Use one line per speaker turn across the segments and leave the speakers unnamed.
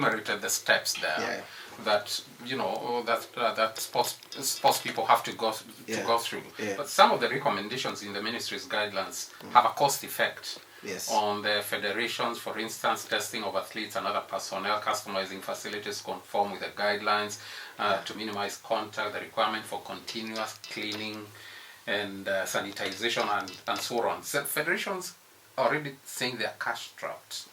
enumerated the steps there that that sports people have to go through. But some of the recommendations in the ministry's guidelines have a cost effect.
Yes.
On the federations, for instance, testing of athletes and other personnel, customizing facilities conform with the guidelines to minimize contact, the requirement for continuous cleaning and sanitization and so on. So federations are already saying they are cash strapped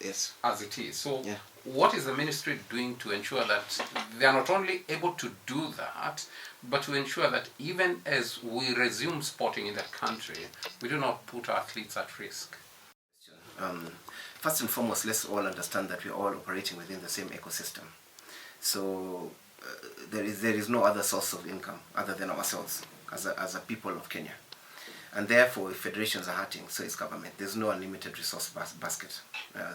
as it is. So what is the ministry doing to ensure that they are not only able to do that, but to ensure that even as we resume sporting in the country, we do not put our athletes at risk?
First and foremost, let's all understand that we're all operating within the same ecosystem. So there is no other source of income other than ourselves as a people of Kenya. And therefore, if federations are hurting, so is government. There's no unlimited resource basket.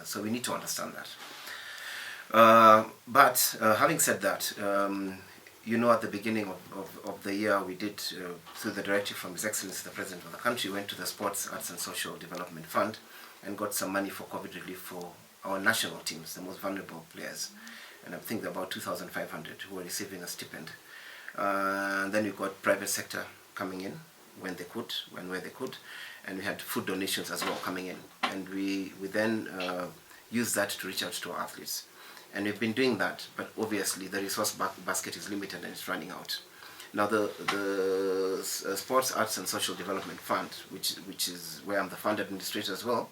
So we need to understand that. But having said that, at the beginning of the year, we did, through the directive from His Excellency, the President of the country, went to the Sports, Arts and Social Development Fund and got some money for COVID relief for our national teams, the most vulnerable players. And I think there are about 2,500 who are receiving a stipend. And then we got private sector coming in when they could, where they could. And we had food donations as well coming in. And we then used that to reach out to our athletes. And we've been doing that, but obviously the resource basket is limited and it's running out. Now the Sports, Arts and Social Development Fund, which is where I'm the fund administrator as well,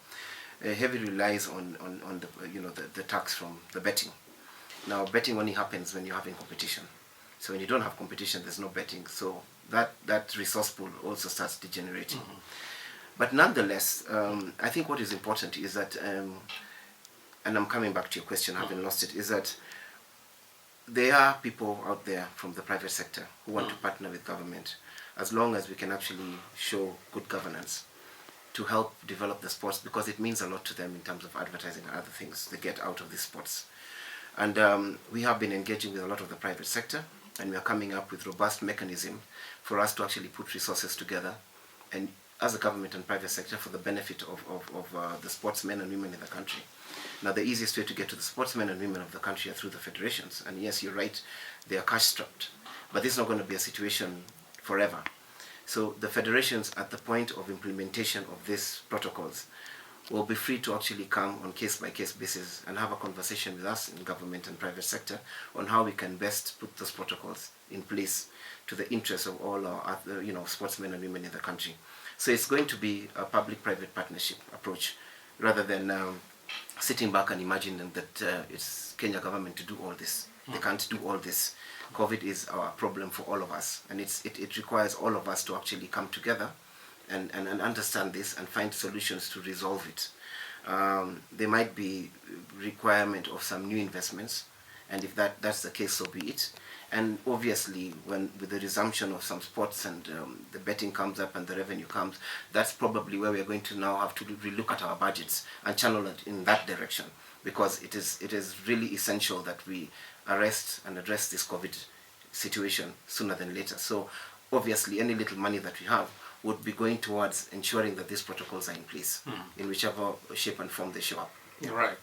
heavily relies on the tax from the betting. Now betting only happens when you're having competition. So when you don't have competition, there's no betting. So that resource pool also starts degenerating. But nonetheless, I think what is important is that, and I'm coming back to your question, having lost it, is that there are people out there from the private sector who want to partner with government, as long as we can actually show good governance to help develop the sports, because it means a lot to them in terms of advertising and other things they get out of these sports. And we have been engaging with a lot of the private sector, and we are coming up with robust mechanism for us to actually put resources together, and as a government and private sector, for the benefit of the sportsmen and women in the country. Now, the easiest way to get to the sportsmen and women of the country are through the federations. And yes, you're right, they are cash strapped. But this is not going to be a situation forever. So the federations, at the point of implementation of these protocols, will be free to actually come on case-by-case basis and have a conversation with us in government and private sector on how we can best put those protocols in place to the interests of all our sportsmen and women in the country. So it's going to be a public-private partnership approach, rather than sitting back and imagining that it's Kenya government to do all this. They can't do all this. COVID is our problem for all of us, and it requires all of us to actually come together and understand this and find solutions to resolve it. There might be requirement of some new investments, and if that's the case, so be it. And obviously, with the resumption of some sports and the betting comes up and the revenue comes, that's probably where we're going to now have to relook at our budgets and channel it in that direction, because it is really essential that we arrest and address this COVID situation sooner than later. So obviously, any little money that we have would be going towards ensuring that these protocols are in place in whichever shape and form they show up.
Right.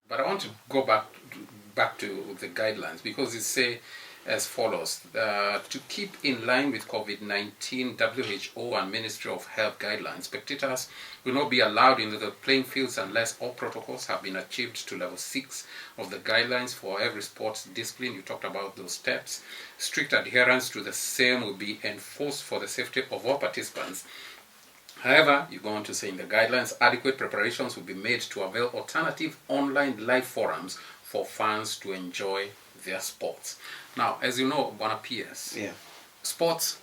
But I want to go back to the guidelines, because it say as follows: to keep in line with COVID-19 WHO and Ministry of Health guidelines, spectators will not be allowed into the playing fields unless all protocols have been achieved to level 6 of the guidelines for every sports discipline. You talked about those steps. Strict adherence to the same will be enforced for the safety of all participants. However, you go on to say in the guidelines, adequate preparations will be made to avail alternative online live forums for fans to enjoy their sports. Now, as you know, Bwana PS, sports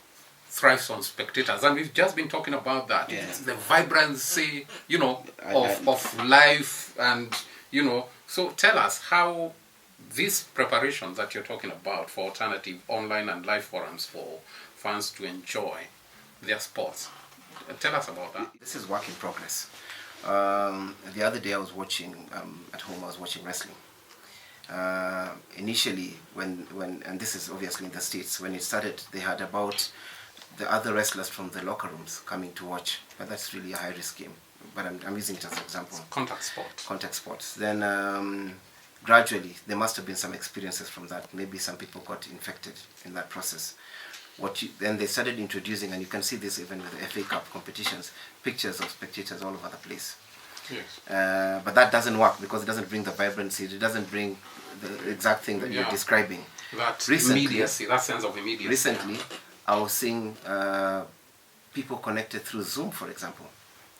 thrives on spectators, and we've just been talking about that. It's the vibrancy, of life, and So tell us how these preparations that you're talking about for alternative online and live forums for fans to enjoy their sports. Tell us about that.
This is work in progress. The other day I was watching, at home I was watching wrestling. Initially, and this is obviously in the States, when it started, they had about the other wrestlers from the locker rooms coming to watch. But that's really a high-risk game. But I'm using it as an example.
Contact sport.
Contact sports. Then gradually, there must have been some experiences from that. Maybe some people got infected in that process. Then they started introducing, and you can see this even with the FA Cup competitions, pictures of spectators all over the place.
Yes.
But that doesn't work because it doesn't bring the vibrancy. It doesn't bring the exact thing that you're describing.
That immediacy, that sense of immediacy.
Recently, I was seeing people connected through Zoom, for example,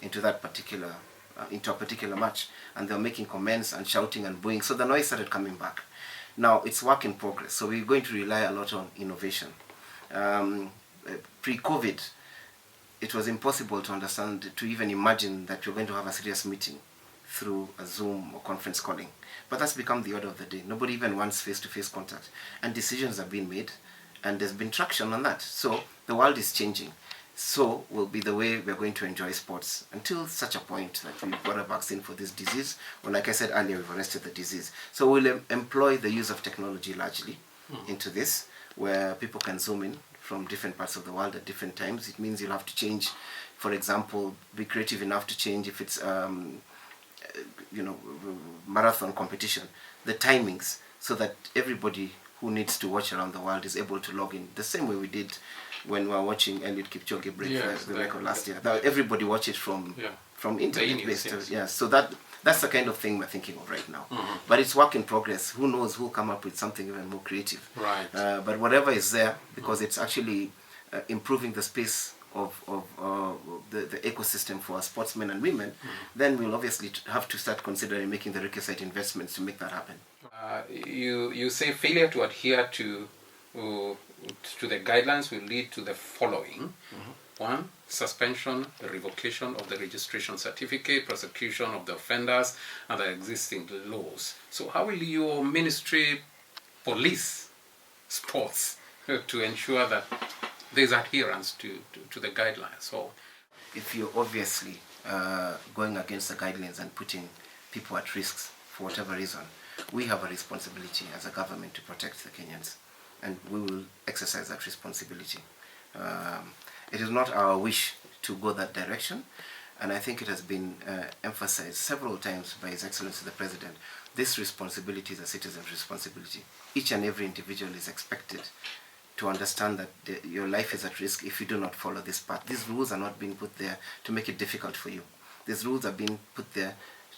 into a particular match, and they were making comments and shouting and booing. So the noise started coming back. Now it's work in progress. So we're going to rely a lot on innovation. Pre-COVID, it was impossible to understand, to even imagine that you're going to have a serious meeting through a Zoom or conference calling. But that's become the order of the day. Nobody even wants face-to-face contact. And decisions are being made, and there's been traction on that. So the world is changing. So will be the way we're going to enjoy sports until such a point that we've got a vaccine for this disease, or like I said earlier, we've arrested the disease. So we'll employ the use of technology largely into this, where people can zoom in from different parts of the world at different times. It means you'll have to change, for example, be creative enough to change if it's marathon competition, the timings, so that everybody who needs to watch around the world is able to log in the same way we did when we were watching Eliud Kipchoge break the record last year. Everybody watch it from internet based. Yeah, so that's the kind of thing we're thinking of right now. But it's work in progress. Who knows who'll come up with something even more creative.
Right.
But whatever is there, because it's actually improving the space of the ecosystem for sportsmen and women, then we'll obviously have to start considering making the requisite investments to make that happen.
You say failure to adhere to the guidelines will lead to the following. One, suspension, revocation of the registration certificate, prosecution of the offenders, and the existing laws. So how will your ministry police sports to ensure that there's adherence to the guidelines? So,
if you're obviously going against the guidelines and putting people at risk for whatever reason, we have a responsibility as a government to protect the Kenyans, and we will exercise that responsibility. It is not our wish to go that direction, and I think it has been emphasized several times by His Excellency the President. This responsibility is a citizen's responsibility. Each and every individual is expected to understand that your life is at risk if you do not follow this path. These rules are not being put there to make it difficult for you. These rules are being put there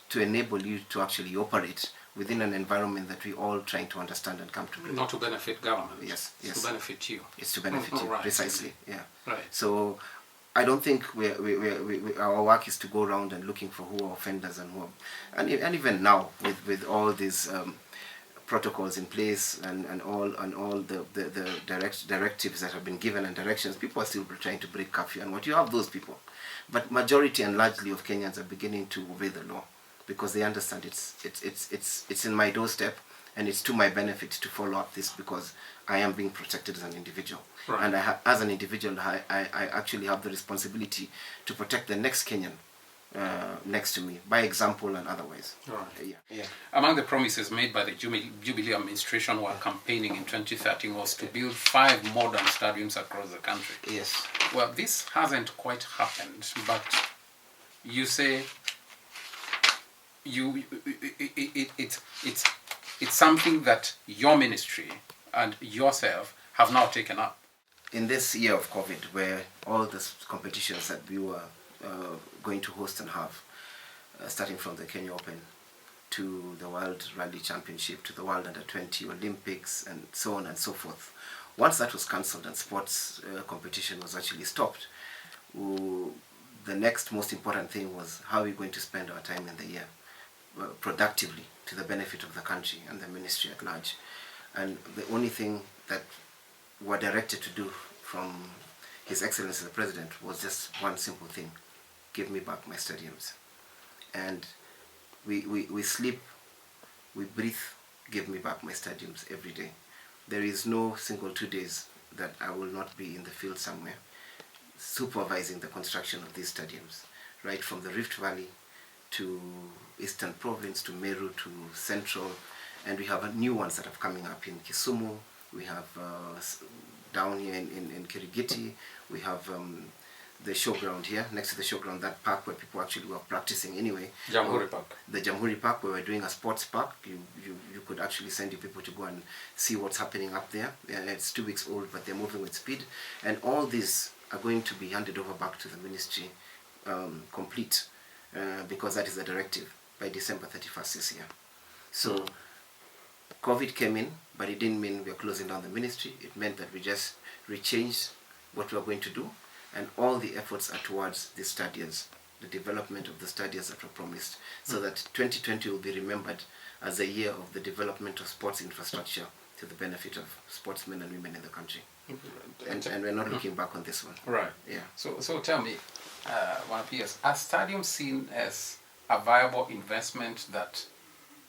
to enable you to actually operate within an environment that we're all trying to understand and come to.
Not to benefit government.
Yes.
To benefit you.
It's to benefit you,
right.
Precisely. Yeah.
Right.
So I don't think our work is to go around and looking for who are offenders and who are, and even now with all these protocols in place and all the directives that have been given and directions, people are still trying to break curfew, and what you have those people, but majority and largely of Kenyans are beginning to obey the law because they understand it's in my doorstep and it's to my benefit to follow up this because I am being protected as an individual.
Right.
And as an individual, I actually have the responsibility to protect the next Kenyan next to me, by example and otherwise.
Right.
Yeah.
Among the promises made by the Jubilee administration while campaigning in 2013 was to build 5 modern stadiums across the country.
Yes.
Well, this hasn't quite happened, but you say it's something that your ministry and yourself have now taken up.
In this year of COVID, where all the competitions that we were going to host and have, starting from the Kenya Open to the World Rally Championship to the World Under-20 Olympics and so on and so forth. Once that was cancelled and sports competition was actually stopped, the next most important thing was how we're going to spend our time in the year productively to the benefit of the country and the ministry at large. And the only thing that we're directed to do from His Excellency the President was just one simple thing: give me back my stadiums. And we sleep, we breathe, give me back my stadiums every day. There is no single 2 days that I will not be in the field somewhere supervising the construction of these stadiums, right from the Rift Valley to Eastern Province to Meru to Central, and we have new ones that are coming up in Kisumu. We have down here in Congregate, we have the showground here, next to the showground, that park where people actually were practicing anyway.
Jamhuri Park.
The Jamhuri Park, where we're doing a sports park. You could actually send your people to go and see what's happening up there. It's 2 weeks old, but they're moving with speed. And all these are going to be handed over back to the ministry complete, because that is the directive, by December 31st this year. So COVID came in, but it didn't mean we are closing down the ministry. It meant that we just rechanged what we are going to do, and all the efforts are towards the stadiums, the development of the stadiums that were promised, so that 2020 will be remembered as a year of the development of sports infrastructure to the benefit of sportsmen and women in the country. And we're not looking back on this one.
Right.
Yeah.
So tell me, one PS, are stadiums seen as a viable investment that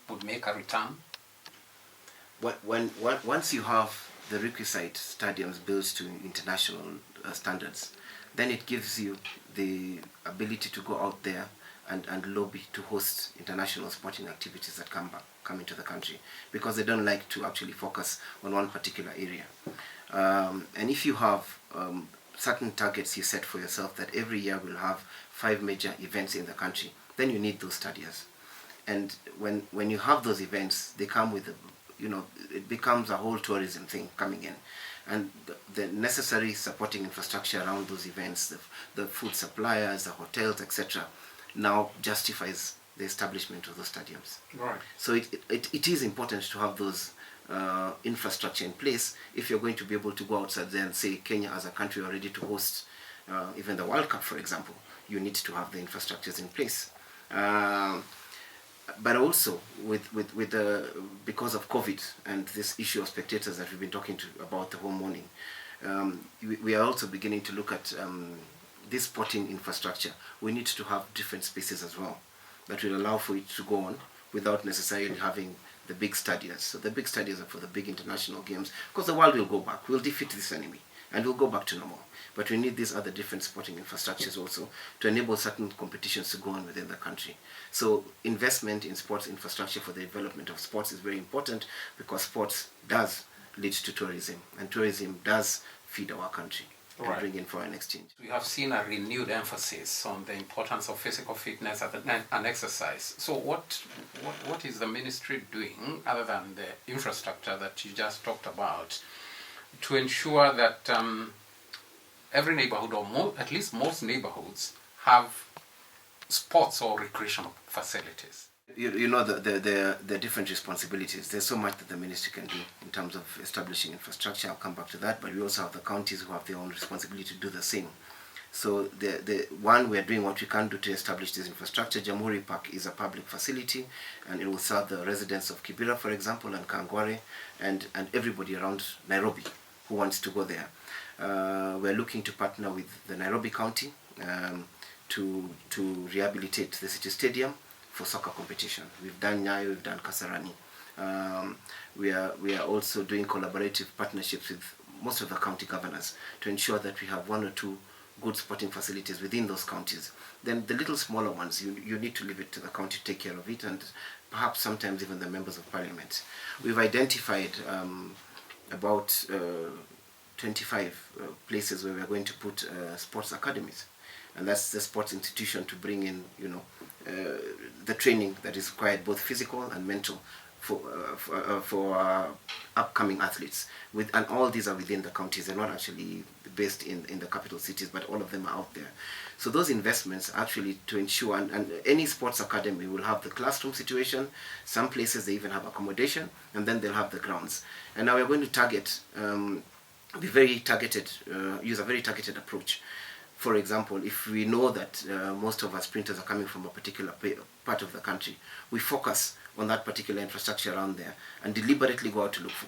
would make a return?
Once you have the requisite stadiums built to international standards, then it gives you the ability to go out there and lobby to host international sporting activities that come into the country, because they don't like to actually focus on one particular area. And if you have certain targets you set for yourself, that every year we'll have 5 major events in the country, then you need those stadiums. And when you have those events, they come with it becomes a whole tourism thing coming in, and the necessary supporting infrastructure around those events, the food suppliers, the hotels, etc., now justifies the establishment of those stadiums.
Right.
So it is important to have those infrastructure in place if you're going to be able to go outside there and say Kenya as a country are ready to host even the World Cup, for example. You need to have the infrastructures in place. But also because of COVID and this issue of spectators that we've been talking about the whole morning, we are also beginning to look at this sporting infrastructure. We need to have different spaces as well that will allow for it to go on without necessarily having the big stadiums. So the big stadiums are for the big international games, because the world will go back. We'll defeat this enemy and we'll go back to normal. But we need these other different sporting infrastructures also to enable certain competitions to go on within the country. So investment in sports infrastructure for the development of sports is very important, because sports does lead to tourism, and tourism does feed our country and bring in foreign exchange.
We have seen a renewed emphasis on the importance of physical fitness and exercise. So what is the ministry doing, other than the infrastructure that you just talked about, to ensure that every neighborhood, or at least most neighborhoods, have sports or recreational facilities?
You know the different responsibilities. There's so much that the ministry can do in terms of establishing infrastructure. I'll come back to that. But we also have the counties who have their own responsibility to do the same. So the one, we're doing what we can do to establish this infrastructure. Jamhuri Park is a public facility, and it will serve the residents of Kibera, for example, and Kangware, and everybody around Nairobi who wants to go there. We're looking to partner with the Nairobi County to rehabilitate the city stadium for soccer competition. We've done Nyayo, we've done Kasarani. We are also doing collaborative partnerships with most of the county governors to ensure that we have 1 or 2 good sporting facilities within those counties. Then the little smaller ones, you need to leave it to the county to take care of it, and perhaps sometimes even the members of parliament. We've identified about 25 places where we're going to put sports academies, and that's the sports institution to bring in the training that is required, both physical and mental, for upcoming athletes. And all these are within the counties. They're not actually based in the capital cities, but all of them are out there. So those investments actually to ensure, and any sports academy will have the classroom situation. Some places they even have accommodation, and then they'll have the grounds. And now we're going to target, be very targeted, use a very targeted approach. For example, if we know that most of our sprinters are coming from a particular part of the country, we focus on that particular infrastructure around there and deliberately go out to look for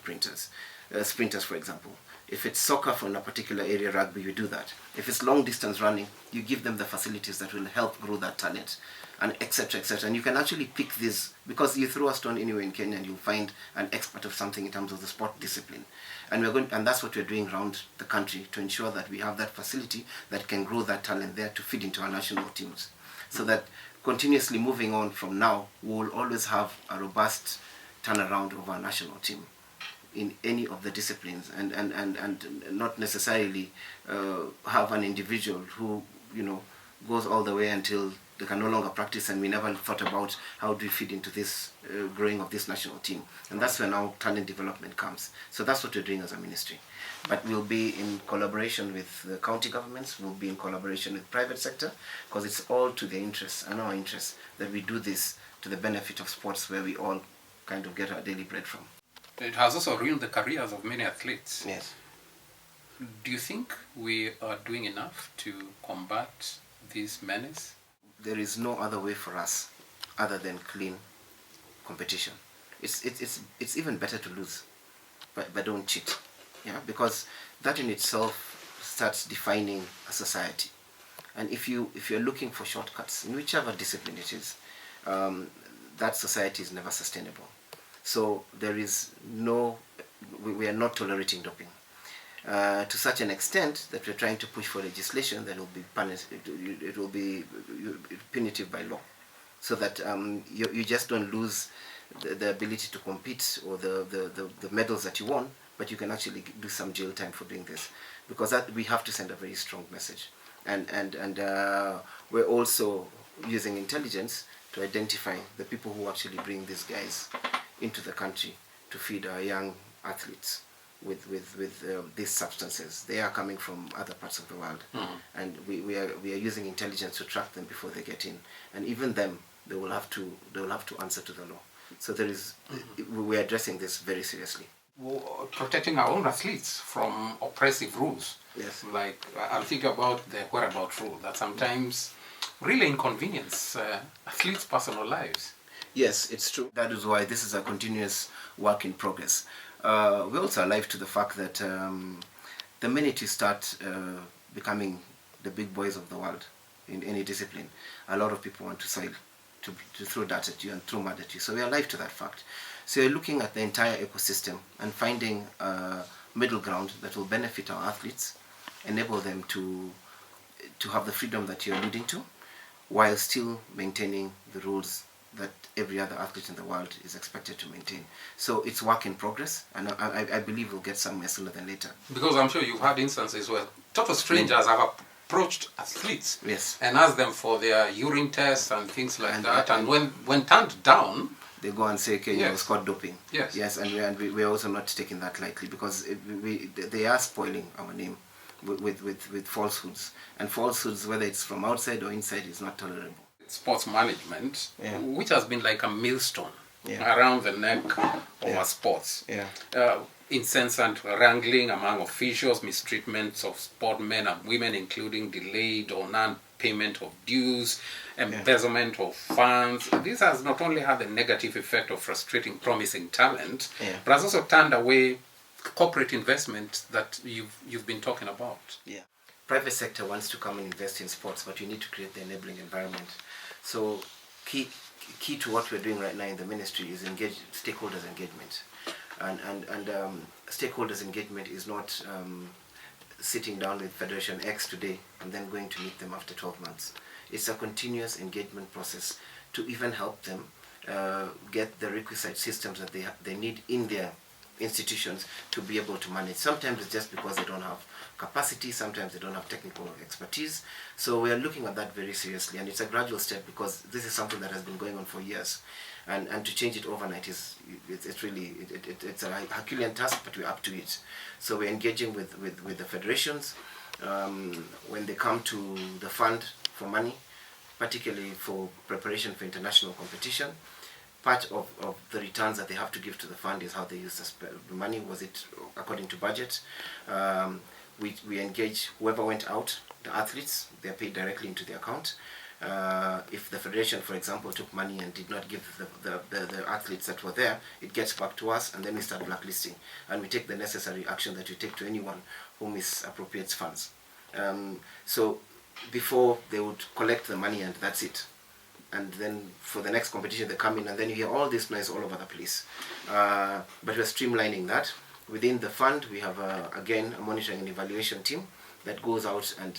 sprinters, for example. If it's soccer from a particular area, rugby, you do that. If it's long distance running, you give them the facilities that will help grow that talent, and etc., etc. And you can actually pick this, because you throw a stone anywhere in Kenya and you'll find an expert of something in terms of the sport discipline. And that's what we're doing around the country to ensure that we have that facility that can grow that talent there to feed into our national teams. So that continuously moving on from now, we'll always have a robust turnaround of our national team in any of the disciplines, and not necessarily have an individual who goes all the way until they can no longer practice, and we never thought about how do we feed into this growing of this national team. And that's where now talent development comes. So that's what we're doing as a ministry. But we'll be in collaboration with the county governments, we'll be in collaboration with private sector, because it's all to their interests and our interests that we do this to the benefit of sports, where we all kind of get our daily bread from.
It has also ruined the careers of many athletes.
Yes.
Do you think we are doing enough to combat this menace?
There is no other way for us other than clean competition. It's even better to lose, but don't cheat. Yeah, because that in itself starts defining a society. And if you're looking for shortcuts in whichever discipline it is, that society is never sustainable. So we are not tolerating doping. To such an extent that we're trying to push for legislation that will be punished. It will be punitive by law, so that you just don't lose the ability to compete or the medals that you won, but you can actually do some jail time for doing this, because that we have to send a very strong message. And we're also using intelligence to identify the people who actually bring these guys into the country to feed our young athletes with these substances. They are coming from other parts of the world, and we are using intelligence to track them before they get in. And even them, they will have to answer to the law. So we are addressing this very seriously.
Protecting our own athletes from oppressive rules.
Yes.
Like I'll think about the whereabout rule that sometimes really inconvenience athletes' personal lives.
Yes, it's true. That is why this is a continuous work in progress. We're also alive to the fact that the minute you start becoming the big boys of the world in any discipline, a lot of people want to throw dirt at you and throw mud at you. So we're alive to that fact. So you're looking at the entire ecosystem and finding a middle ground that will benefit our athletes, enable them to have the freedom that you're alluding to, while still maintaining the rules that every other athlete in the world is expected to maintain. So it's work in progress, and I believe we'll get somewhere sooner than later.
Because I'm sure you've had instances where total strangers have approached athletes,
yes,
and asked them for their urine tests and things like that, and when turned down,
they go and say, okay,
yes,
you was caught doping.
Yes.
Yes, and we're also not taking that lightly, because they are spoiling our name with falsehoods. And falsehoods, whether it's from outside or inside, is not tolerable.
Sports management,
yeah,
which has been like a millstone,
yeah,
around the neck of
yeah,
our sports.
Yeah.
Incessant wrangling among officials, mistreatments of sportmen and women, including delayed or non-payment of dues, embezzlement of funds. This has not only had the negative effect of frustrating promising talent, but has also turned away corporate investment that you've been talking about.
Yeah. Private sector wants to come and invest in sports, but you need to create the enabling environment. So key to what we're doing right now in the ministry is stakeholders engagement. And stakeholders engagement is not sitting down with Federation X today and then going to meet them after 12 months. It's a continuous engagement process to even help them get the requisite systems that they need in their institutions to be able to manage. Sometimes it's just because they don't have capacity, sometimes they don't have technical expertise. So we are looking at that very seriously, and it's a gradual step, because this is something that has been going on for years, and to change it overnight it's a Herculean task, but we're up to it. So we're engaging with the federations when they come to the fund for money, particularly for preparation for international competition. Part of the returns that they have to give to the fund is how they use the money. Was it according to budget? We engage whoever went out, the athletes, they're paid directly into the account. If the federation, for example, took money and did not give the athletes that were there, it gets back to us, and then we start blacklisting. And we take the necessary action that we take to anyone who misappropriates funds. So before, they would collect the money and that's it. And then for the next competition they come in, and then you hear all this noise all over the place. But we're streamlining that. Within the fund, we have, again, a monitoring and evaluation team that goes out and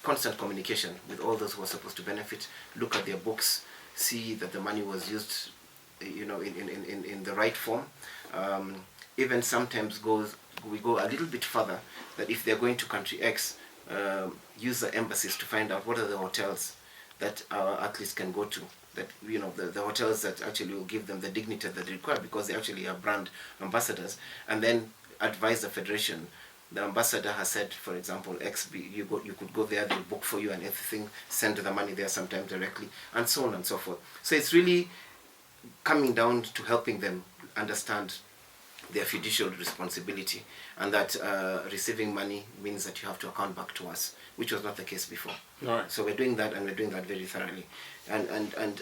constant communication with all those who are supposed to benefit, look at their books, see that the money was used in the right form. Even sometimes we go a little bit further, that if they're going to country X, use the embassies to find out what are the hotels that our athletes can go to, that the hotels that actually will give them the dignity that they require, because they actually are brand ambassadors, and then advise the federation. The ambassador has said, for example, you could go there, they'll book for you and everything, send the money there sometimes directly, and so on and so forth. So it's really coming down to helping them understand their fiduciary responsibility, and that receiving money means that you have to account back to us, which was not the case before.
Right.
So we're doing that, and we're doing that very thoroughly. And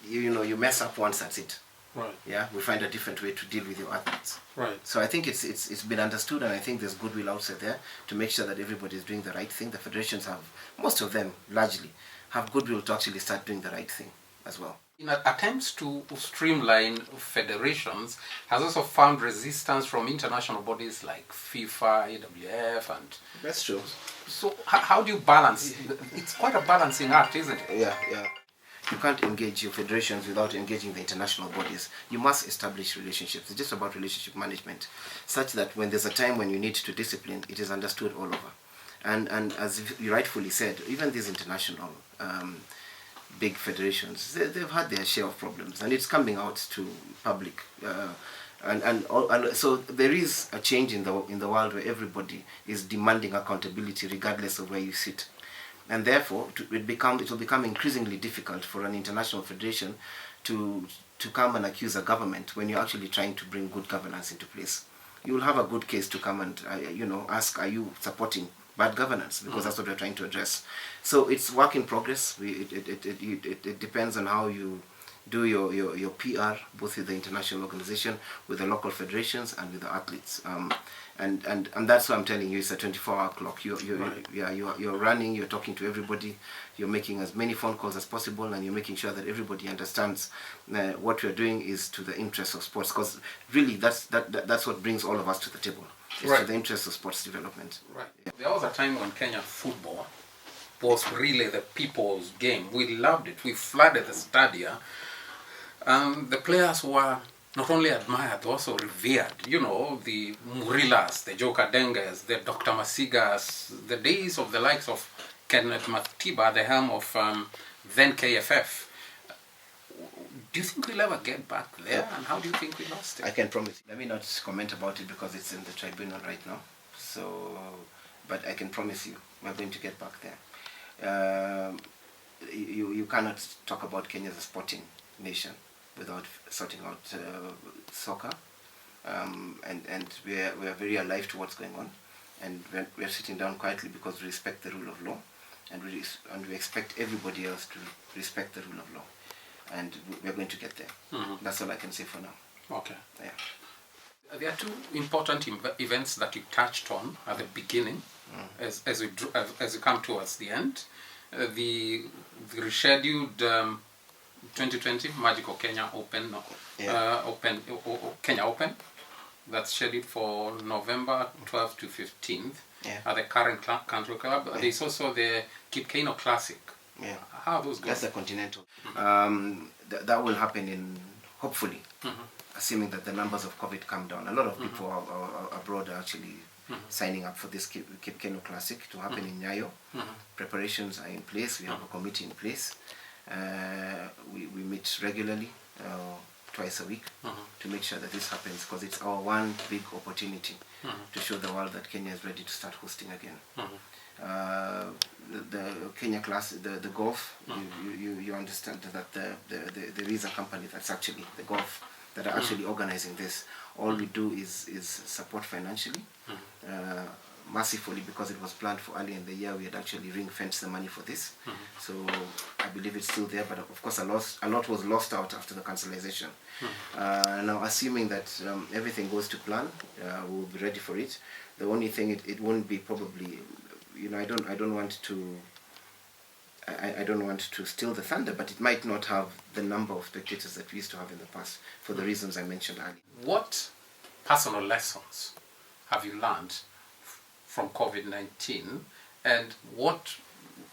you mess up once, that's it.
Right.
Yeah, we find a different way to deal with your athletes.
Right.
So I think it's been understood, and I think there's goodwill outside there to make sure that everybody is doing the right thing. The federations have, most of them largely, have goodwill to actually start doing the right thing as well.
In attempts to streamline federations, has also found resistance from international bodies like FIFA, AWF, and...
That's true.
So how do you balance? It's quite a balancing act, isn't it?
Yeah. You can't engage your federations without engaging the international bodies. You must establish relationships. It's just about relationship management, such that when there's a time when you need to discipline, it is understood all over. And as you rightfully said, even these international big federations, they've had their share of problems, and it's coming out to public. And so there is a change in the world where everybody is demanding accountability regardless of where you sit. And therefore, it will become increasingly difficult for an international federation to come and accuse a government when you're actually trying to bring good governance into place. You will have a good case to come and ask, are you supporting bad governance? Because that's what we're trying to address. So it's work in progress. It depends on how you do your PR, both with the international organization, with the local federations, and with the athletes. And that's what I'm telling you. It's a 24-hour clock. You're running. You're talking to everybody. You're making as many phone calls as possible, and you're making sure that everybody understands what we're doing is to the interest of sports. Because really, that's what brings all of us to the table. It's to the interest of sports development.
Right. Yeah. There was a time when Kenyan football was really the people's game. We loved it. We flooded the stadia. The players were not only admired, but also revered. The Murillas, the Joe Kadengas, the Dr. Masigas, the days of the likes of Kenneth Matiba at the helm of then KFF. Do you think we'll ever get back there? And how do you think we lost it?
I can promise you. Let me not comment about it because it's in the tribunal right now. So, but I can promise you, we're going to get back there. You cannot talk about Kenya as a sporting nation without sorting out soccer, and we are very alive to what's going on, and we are sitting down quietly because we respect the rule of law, and we expect everybody else to respect the rule of law, and we are going to get there. Mm-hmm. That's all I can say for now.
Okay.
Yeah.
There are two important events that you touched on at the beginning, as we come towards the end. The rescheduled 2020 Magical Kenya Open, Kenya Open, that's scheduled for November 12th to 15th at the current country club. There's also the Kipkeino Classic.
Yeah.
How are those going?
That's the Continental. That will happen hopefully, assuming that the numbers of COVID come down. A lot of people abroad are actually signing up for this Kipkeino Classic to happen in Nyayo. Preparations are in place. We have a committee in place. We meet regularly, twice a week, to make sure that this happens, because it's our one big opportunity to show the world that Kenya is ready to start hosting again. The Kenya class, the golf, you understand that there is a company that's actually, the golf, that are actually organizing this. All we do is support financially. Massively, because it was planned for early in the year. We had actually ring-fenced the money for this. So I believe it's still there, but of course a lot was lost out after the cancellation. Now, assuming that everything goes to plan, we'll be ready for it. The only thing, it won't be probably, I don't want to steal the thunder, but it might not have the number of spectators that we used to have in the past, for the reasons I mentioned earlier.
What personal lessons have you learned from COVID-19, and what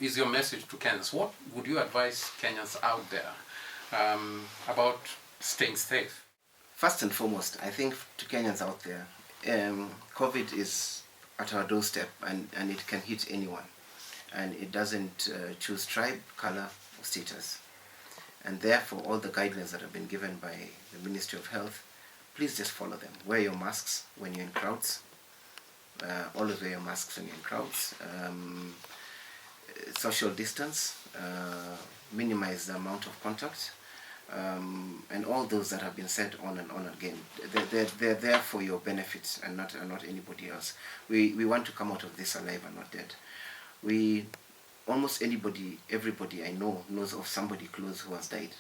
is your message to Kenyans? What would you advise Kenyans out there about staying safe?
First and foremost, I think to Kenyans out there, COVID is at our doorstep, and it can hit anyone. And it doesn't choose tribe, color, or status. And therefore, all the guidelines that have been given by the Ministry of Health, please just follow them. Wear your masks when you're in crowds. Always wear your masks when you're in crowds. Social distance. Minimize the amount of contact. And all those that have been said on and on again. They're there for your benefit and not anybody else. We want to come out of this alive and not dead. Almost everybody I know knows of somebody close who has died.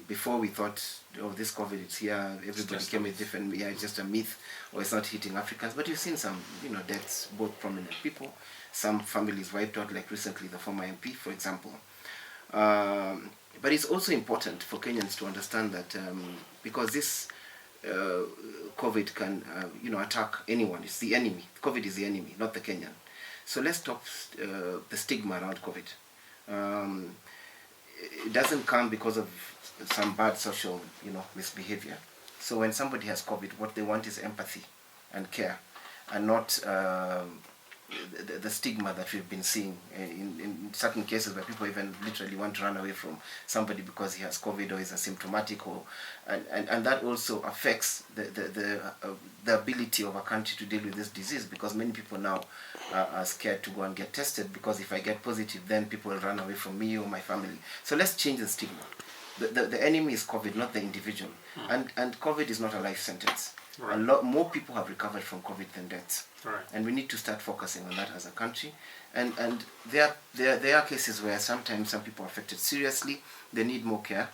Before we thought, oh, this COVID is here, everybody came with different, it's just a myth, or it's not hitting Africans. But you've seen some, deaths, both prominent people, some families wiped out, like recently the former MP, for example. But it's also important for Kenyans to understand that because this COVID can, attack anyone. It's the enemy. COVID is the enemy, not the Kenyan. So let's stop the stigma around COVID. It doesn't come because of some bad social, misbehavior. So when somebody has COVID, what they want is empathy and care, and not the stigma that we've been seeing in certain cases where people even literally want to run away from somebody because he has COVID or is asymptomatic, and that also affects the ability of a country to deal with this disease, because many people now are scared to go and get tested, because if I get positive, then people will run away from me or my family. So let's change the stigma. The enemy is COVID, not the individual. And COVID is not a life sentence. Right. A lot more people have recovered from COVID than deaths. Right. And we need to start focusing on that as a country. And there are cases where sometimes some people are affected seriously. They need more care,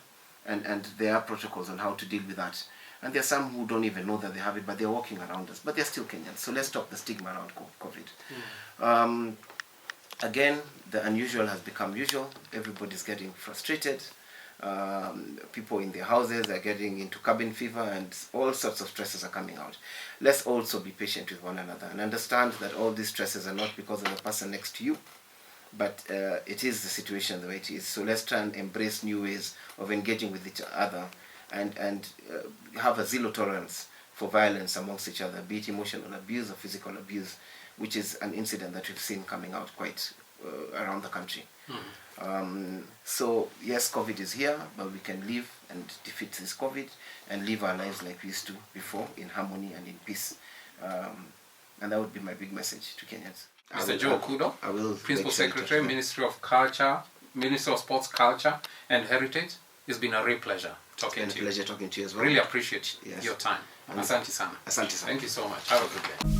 and there are protocols on how to deal with that. And there are some who don't even know that they have it, but they're walking around us. But they're still Kenyans. So let's stop the stigma around COVID. Again, the unusual has become usual. Everybody's getting frustrated. People in their houses are getting into cabin fever, and all sorts of stresses are coming out. Let's also be patient with one another and understand that all these stresses are not because of the person next to you, but it is the situation the way it is. So let's try and embrace new ways of engaging with each other, and have a zero tolerance for violence amongst each other, be it emotional abuse or physical abuse, which is an incident that we've seen coming out quite around the country. So yes, COVID is here, but we can live and defeat this COVID and live our lives like we used to before, in harmony and in peace. And that would be my big message to Kenyans.
Mr. Joe Okudo, Principal Secretary, Ministry of Culture, Ministry of Sports, Culture and Heritage. It's been a real pleasure talking to you.
Pleasure talking to you as well.
Really appreciate your time. Asante sana.
Asante sana.
Thank you so much. Have a good day.